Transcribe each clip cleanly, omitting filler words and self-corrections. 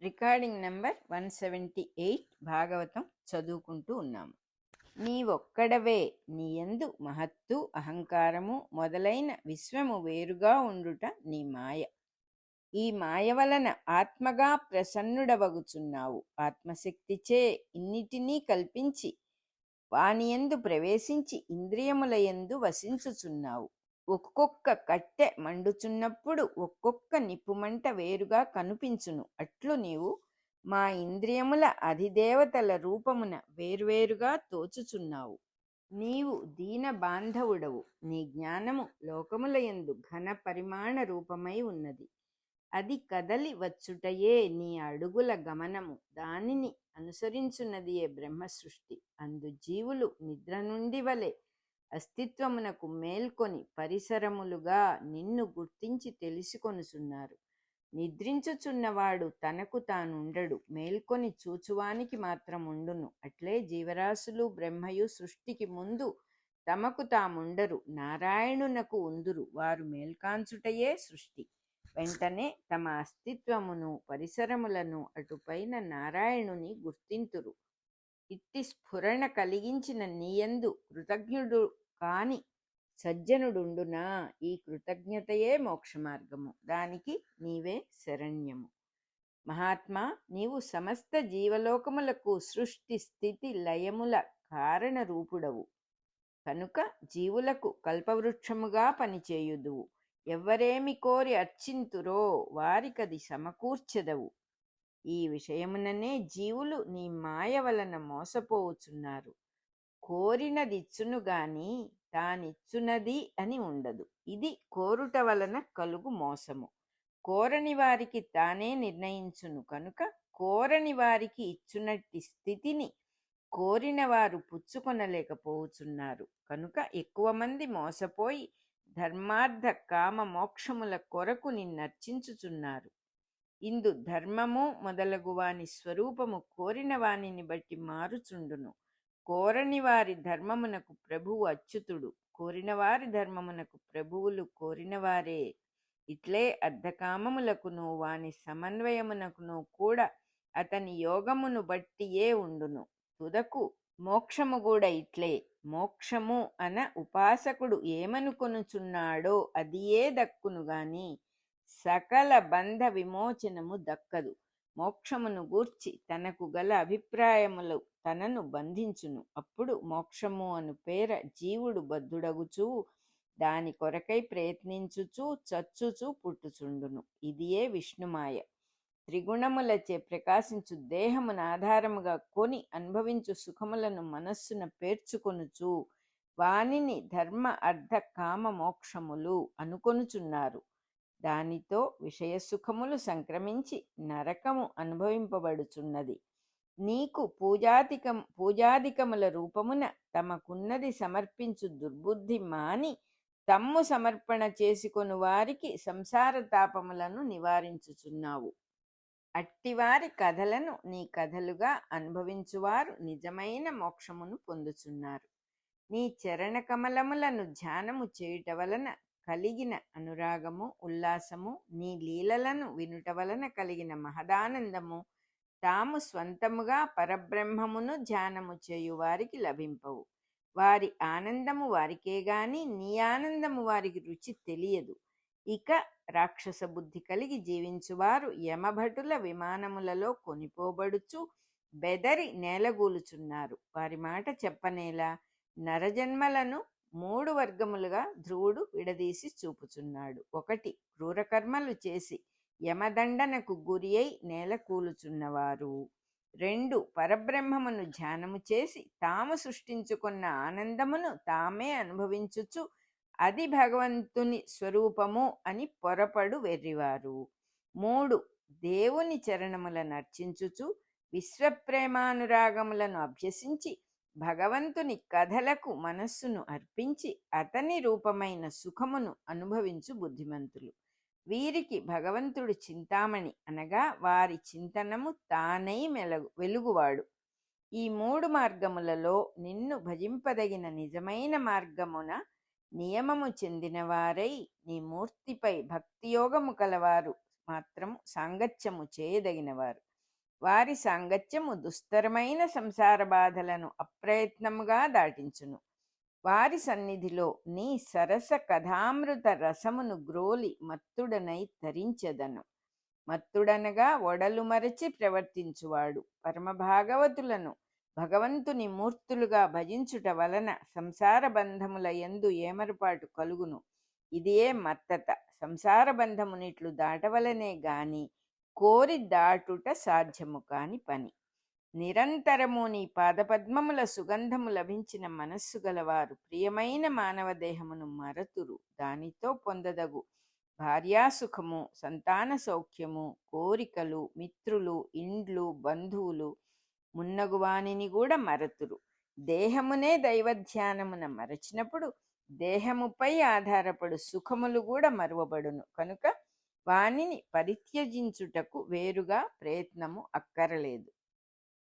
Recording number 178 Bhagavatam చదువుకుంటూ ఉన్నాము. నీవొక్కడవే, నీయందు మహత్తు అహంకారము మొదలైన విశ్వము వేరుగా ఉండుట నీ మాయ. ఈ మాయ వలన ఆత్మగా ప్రసన్నుడవగుచున్నావు. ఆత్మశక్తిచే ఇన్నిటినీ కల్పించి వానియందు ప్రవేశించి ఇంద్రియములయందు వసించుచున్నావు. ఒక్కొక్క కట్టె మండుచున్నప్పుడు ఒక్కొక్క నిప్పుమంట వేరుగా కనిపించును. అట్లు నీవు మా ఇంద్రియముల అధిదేవతల రూపమున వేర్వేరుగా తోచుచున్నావు. నీవు దీన బాంధవుడవు. నీ జ్ఞానము లోకములయందు ఘన పరిమాణ రూపమై ఉన్నది. అది కదలి వచ్చుటయే నీ అడుగుల గమనము. దానిని అనుసరించున్నదియే బ్రహ్మ సృష్టి. అందు జీవులు నిద్ర నుండి వలె అస్తిత్వమునకు మేల్కొని పరిసరములుగా నిన్ను గుర్తించి తెలుసుకొనుచున్నారు. నిద్రించుచున్నవాడు తనకు తానుండడు, మేల్కొని చూచువానికి మాత్రం ఉండును. అట్లే జీవరాశులు బ్రహ్మయు సృష్టికి ముందు తమకు తాముండరు, నారాయణునకు ఉందురు. వారు మేల్కాంచుటయే సృష్టి. వెంటనే తమ అస్తిత్వమును పరిసరములను అటుపైన నారాయణుని గుర్తింతురు. ఇట్టి స్ఫురణ కలిగించిన నీయందు కృతజ్ఞుడు కాని సజ్జనుడుండునా? ఈ కృతజ్ఞతయే మోక్షమార్గము. దానికి నీవే శరణ్యము. మహాత్మా, నీవు సమస్త జీవలోకములకు సృష్టి స్థితి లయముల కారణ రూపుడవు కనుక జీవులకు కల్పవృక్షముగా పనిచేయుదువు. ఎవ్వరేమి కోరి అర్చింతురో వారికది సమకూర్చెదవు. ఈ విషయముననే జీవులు నీ మాయ వలన మోసపోవుచున్నారు. కోరినదిచ్చును గాని తానిచ్చునది అని ఉండదు. ఇది కోరుట వలన కలుగు మోసము. కోరని వారికి తానే నిర్ణయించును కనుక కోరని వారికి ఇచ్చునట్టి స్థితిని కోరిన వారు పుచ్చుకొనలేకపోవుచున్నారు. కనుక ఎక్కువ మంది మోసపోయి ధర్మార్థ కామ మోక్షముల కొరకు నిన్నర్చించుచున్నారు. ఇందు ధర్మము మొదలగు వాని స్వరూపము కోరిన వానిని బట్టి మారుచుండును. కోరని వారి ధర్మమునకు ప్రభువు అచ్యుతుడు, కోరిన వారి ధర్మమునకు ప్రభువులు కోరినవారే. ఇట్లే అర్ధకామములకును వాని సమన్వయమునకును కూడా అతని యోగమును బట్టియే ఉండును. తుదకు మోక్షము కూడా ఇట్లే. మోక్షము అన ఉపాసకుడు ఏమనుకొనుచున్నాడో అదియే దక్కును గాని సకల బంధ విమోచనము దక్కదు. మోక్షమును గూర్చి తనకు గల అభిప్రాయములు తనను బంధించును. అప్పుడు మోక్షము అను పేర జీవుడు బద్ధుడగుచూ దాని కొరకై ప్రయత్నించుచూ చచ్చుచూ పుట్టుచుండును. ఇదియే విష్ణుమాయ. త్రిగుణములచే ప్రకాశించు దేహమును ఆధారముగా కొని అనుభవించు సుఖములను మనస్సున పేర్చుకొనుచు వానిని ధర్మ అర్థ కామ మోక్షములు అనుకొనుచున్నారు. దానితో విషయ సుఖములు సంక్రమించి నరకము అనుభవింపబడుచున్నది. నీకు పూజాధికముల రూపమున తమకున్నది సమర్పించు దుర్బుద్ధి మాని తమ్ము సమర్పణ చేసుకొను వారికి సంసార తాపములను నివారించుచున్నావు. అట్టివారి కథలను నీ కథలుగా అనుభవించువారు నిజమైన మోక్షమును పొందుచున్నారు. నీ చరణ కమలములను ధ్యానము చేయుట వలన కలిగిన అనురాగము ఉల్లాసము, నీ లీలలను వినుట వలన కలిగిన మహదానందము తాము స్వంతముగా పరబ్రహ్మమును ధ్యానము చేయు వారికి లభింపవు. వారి ఆనందము వారికే గాని నీ ఆనందము వారికి రుచి తెలియదు. ఇక రాక్షస బుద్ధి కలిగి జీవించువారు యమభటుల విమానములలో కొనిపోబడుచు బెదరి నేలగూలుచున్నారు. వారి మాట చెప్పనేలా. నరజన్మలను 3 వర్గములుగా ధ్రువుడు విడదీసి చూపుచున్నాడు. 1 క్రూరకర్మలు చేసి యమదండనకు గురి అయి నేల కూలుచున్నవారు. 2 పరబ్రహ్మమును ధ్యానము చేసి తాము సృష్టించుకున్న ఆనందమును తామే అనుభవించుచు అది భగవంతుని స్వరూపము అని పొరపడు వెర్రివారు. 3 దేవుని చరణములను అర్చించుచు విశ్వప్రేమానురాగములను అభ్యసించి భగవంతుని కథలకు మనస్సును అర్పించి అతని రూపమైన సుఖమును అనుభవించు బుద్ధిమంతులు. వీరికి భగవంతుడు చింతామణి అనగా వారి చింతనము తానై వెలుగువాడు. ఈ 3 మార్గములలో నిన్ను భజింపదగిన నిజమైన మార్గమున నియమము చెందినవారై నీ మూర్తిపై భక్తియోగము కలవారు మాత్రము సాంగత్యము చేయదగినవారు. వారి సాంగత్యము దుస్తరమైన సంసార బాధలను అప్రయత్నముగా దాటించును. వారి సన్నిధిలో నీ సరస కథామృత రసమును గ్రోలి మత్తుడనై తరించెదను. మత్తుడనగా ఒడలు మరచి ప్రవర్తించువాడు. పరమభాగవతులను భగవంతుని మూర్తులుగా భజించుట వలన సంసార బంధముల యందు ఏమరుపాటు కలుగును. ఇదే మత్తత. సంసార బంధమునిట్లు దాటవలనే గాని కోరి దాటుట సాధ్యము కాని పని. నిరంతరము నీ పాదపద్మముల సుగంధము లభించిన మనస్సు గలవారు ప్రియమైన మానవ దేహమును మరతురు. దానితో పొందదగు భార్యాసుఖము, సంతాన సౌఖ్యము, కోరికలు, మిత్రులు, ఇండ్లు, బంధువులు మున్నగు వానిని కూడా మరతురు. దేహమునే దైవధ్యానమున మరచినప్పుడు దేహముపై ఆధారపడు సుఖములు కూడా మరువబడును. కనుక వానిని పరిత్యజించుటకు వేరుగా ప్రయత్నము అక్కరలేదు.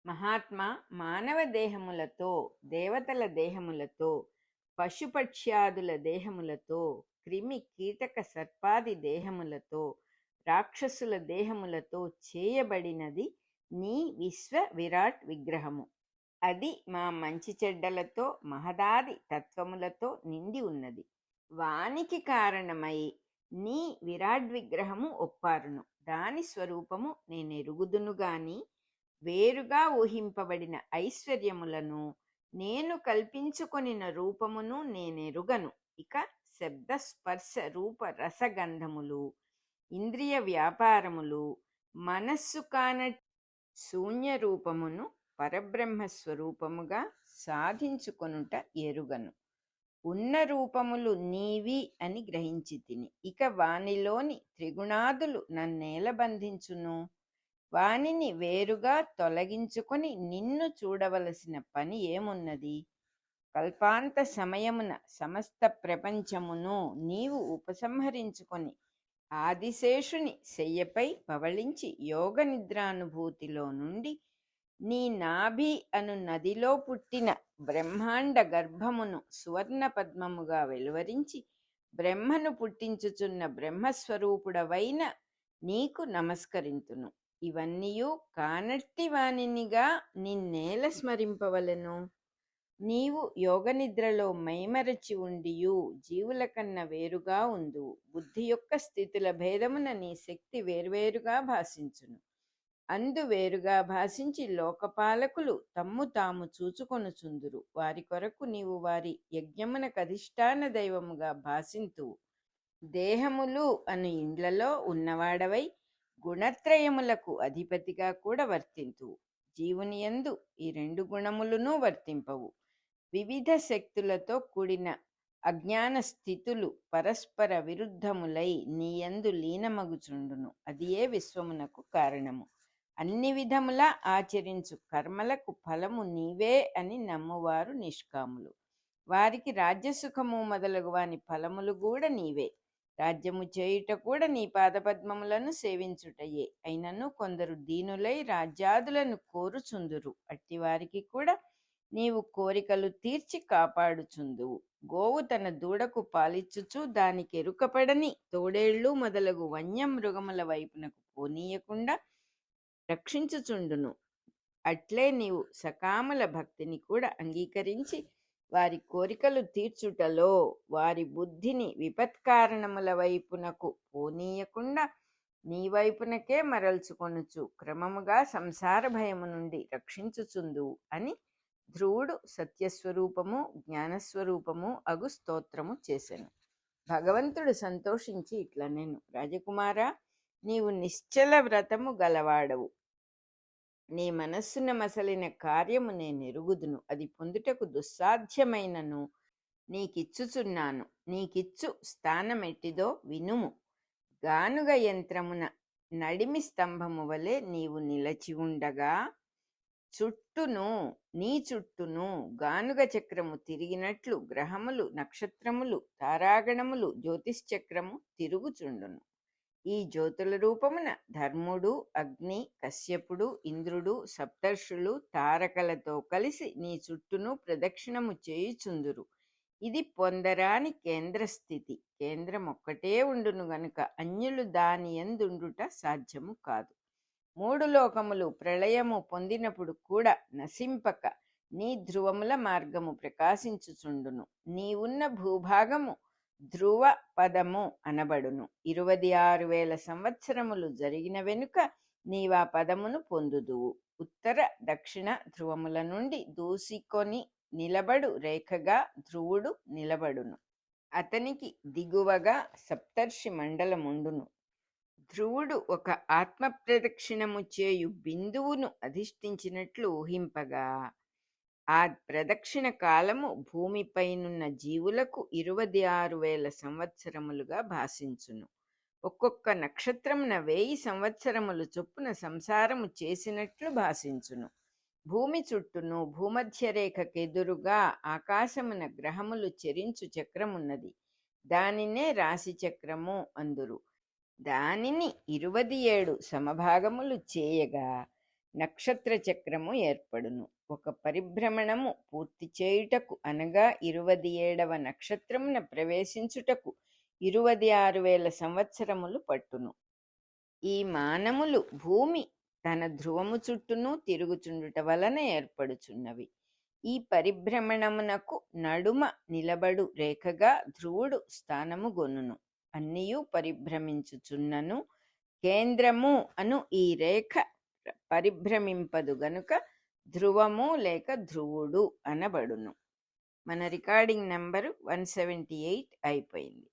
మహాత్మా మానవ దేహములతో, దేవతల దేహములతో, పశుపక్ష్యాదుల దేహములతో, క్రిమి కీటక సర్పాది దేహములతో, రాక్షసుల దేహములతో చేయబడినది నీ విశ్వ విరాట్ విగ్రహము. అది మా మంచి చెడ్డలతో, మహదాది తత్వములతో నిండి ఉన్నది. వానికి కారణమై నీ విరాట్ విగ్రహము ఒప్పారును. దాని స్వరూపము నేనెరుగుదును గాని వేరుగా ఊహింపబడిన ఐశ్వర్యములను, నేను కల్పించుకొనిన రూపమును నేనెరుగను. ఇక శబ్ద స్పర్శ రూప రసగంధములు, ఇంద్రియ వ్యాపారములు, మనస్సు కాన శూన్య రూపమును పరబ్రహ్మస్వరూపముగా సాధించుకొనుట ఎరుగను. ఉన్న రూపములు నీవి అని గ్రహించి తిని, ఇక వానిలోని త్రిగుణాదులు నన్నేల బంధించును? వానిని వేరుగా తొలగించుకొని నిన్ను చూడవలసిన పని ఏమున్నది? కల్పాంత సమయమున సమస్త ప్రపంచమును నీవు ఉపసంహరించుకొని ఆదిశేషుని శయ్యపై పవళించి యోగ నిద్రానుభూతిలో నుండి నీ నాభి అను నదిలో పుట్టిన బ్రహ్మాండ గర్భమును సువర్ణ పద్మముగా వెలువరించి బ్రహ్మను పుట్టించుచున్న బ్రహ్మస్వరూపుడవైన నీకు నమస్కరింతును. ఇవన్నీయు కానట్టి వానినిగా నిన్నేల స్మరింపవలెను? నీవు యోగనిద్రలో మైమరచి ఉండియు జీవుల కన్న వేరుగా ఉండు. బుద్ధి యొక్క స్థితుల భేదమున నీ శక్తి వేర్వేరుగా భాషించును. అందు వేరుగా భాషించి లోకపాలకులు తమ్ము తాము చూచుకొనుచుందురు. వారి కొరకు నీవు వారి యజ్ఞమునకు అధిష్టాన దైవముగా భాషింతువు. దేహములు అను ఇండ్లలో ఉన్నవాడవై గుణత్రయములకు అధిపతిగా కూడా వర్తింతువు. జీవుని యందు ఈ రెండు గుణములను వర్తింపవు. వివిధ శక్తులతో కూడిన అజ్ఞాన స్థితులు పరస్పర విరుద్ధములై నీయందు లీనమగుచుండును. అది ఏ విశ్వమునకు కారణము. అన్ని విధములా ఆచరించు కర్మలకు ఫలము నీవే అని నమ్మువారు నిష్కాములు. వారికి రాజ్యసుఖము మొదలగు వాని ఫలములు కూడా నీవే. రాజ్యము చేయుట కూడా నీ పాదపద్మములను సేవించుటయే. అయినను కొందరు దీనులై రాజ్యాదులను కోరుచుందురు. అట్టి వారికి కూడా నీవు కోరికలు తీర్చి కాపాడుచుందువు. గోవు తన దూడకు పాలిచ్చుచు దానికి ఎరుకపడని తోడేళ్లు మొదలగు వన్యమృగముల వైపునకు పోనీయకుండా రక్షించుచుండును. అట్లే నీవు సకామల భక్తిని కూడా అంగీకరించి వారి కోరికలు తీర్చుటలో వారి బుద్ధిని విపత్కారణముల వైపునకు పోనీయకుండా నీ వైపునకే మరల్చుకొనుచు క్రమముగా సంసార భయము నుండి రక్షించుచుందువు అని ధ్రువుడు సత్యస్వరూపము జ్ఞానస్వరూపము అగు స్తోత్రము చేసెను. భగవంతుడు సంతోషించి ఇట్లా నేను, రాజకుమారా, నీవు నిశ్చల వ్రతము గలవాడవు. నీ మనస్సున మసలిన కార్యము నేనెరుగుదును. అది పొందుటకు దుస్సాధ్యమైనను నీకిచ్చుచున్నాను. నీకిచ్చు స్థానమెట్టిదో వినుము. గానుగ యంత్రమున నడిమి స్తంభము వలె నీవు నిలచి ఉండగా నీ చుట్టూను గానుగ చక్రము తిరిగినట్లు గ్రహములు, నక్షత్రములు, తారాగణములు, జ్యోతిశ్చక్రము తిరుగుచుండును. ఈ జ్యోతుల రూపమున ధర్ముడు, అగ్ని, కశ్యపుడు, ఇంద్రుడు, సప్తర్షులు తారకలతో కలిసి నీ చుట్టూను ప్రదక్షిణము చేయుచుందురు. ఇది పొందరాని కేంద్రస్థితి. కేంద్రం ఒక్కటే ఉండును గనుక అన్యులు దాని యందుండుట సాధ్యము కాదు. మూడు లోకములు ప్రళయము పొందినప్పుడు కూడా నశింపక నీ ధ్రువముల మార్గము ప్రకాశించుచుండును. నీవున్న భూభాగము ధ్రువ పదము అనబడును. 26,000 సంవత్సరములు జరిగిన వెనుక నీవా పదమును పొందుదువు. ఉత్తర దక్షిణ ధ్రువముల నుండి దూసికొని నిలబడు రేఖగా ధ్రువుడు నిలబడును. అతనికి దిగువగా సప్తర్షి మండలముండును. ధ్రువుడు ఒక ఆత్మ ప్రదక్షిణము చేయు బిందువును అధిష్ఠించినట్లు ఊహింపగా ఆ ప్రదక్షిణ కాలము భూమిపైనున్న జీవులకు 26,000 సంవత్సరములుగా భాషించును. ఒక్కొక్క నక్షత్రమున 1000 సంవత్సరములు చొప్పున సంసారము చేసినట్లు భాషించును. భూమి చుట్టూను భూమధ్య రేఖకెదురుగా ఆకాశమున గ్రహములు చెరించు చక్రమున్నది. దానినే రాశి చక్రము అందురు. దానిని 27 సమభాగములు చేయగా నక్షత్ర చక్రము ఏర్పడును. ఒక పరిభ్రమణము పూర్తి చేయుటకు అనగా 27వ నక్షత్రమున ప్రవేశించుటకు 26,000 సంవత్సరములు పట్టును. ఈ మానములు భూమి తన ధ్రువము చుట్టూను తిరుగుచుండుట వలన ఏర్పడుచున్నవి. ఈ పరిభ్రమణమునకు నడుమ నిలబడు రేఖగా ధ్రువుడు స్థానము గొనును. అన్నియు పరిభ్రమించుచున్నను కేంద్రము అను ఈ రేఖ పరిభ్రమింపదు గనుక ధ్రువము లేక ధ్రువుడు అనబడును. మన రికార్డింగ్ నంబరు 178 అయిపోయింది.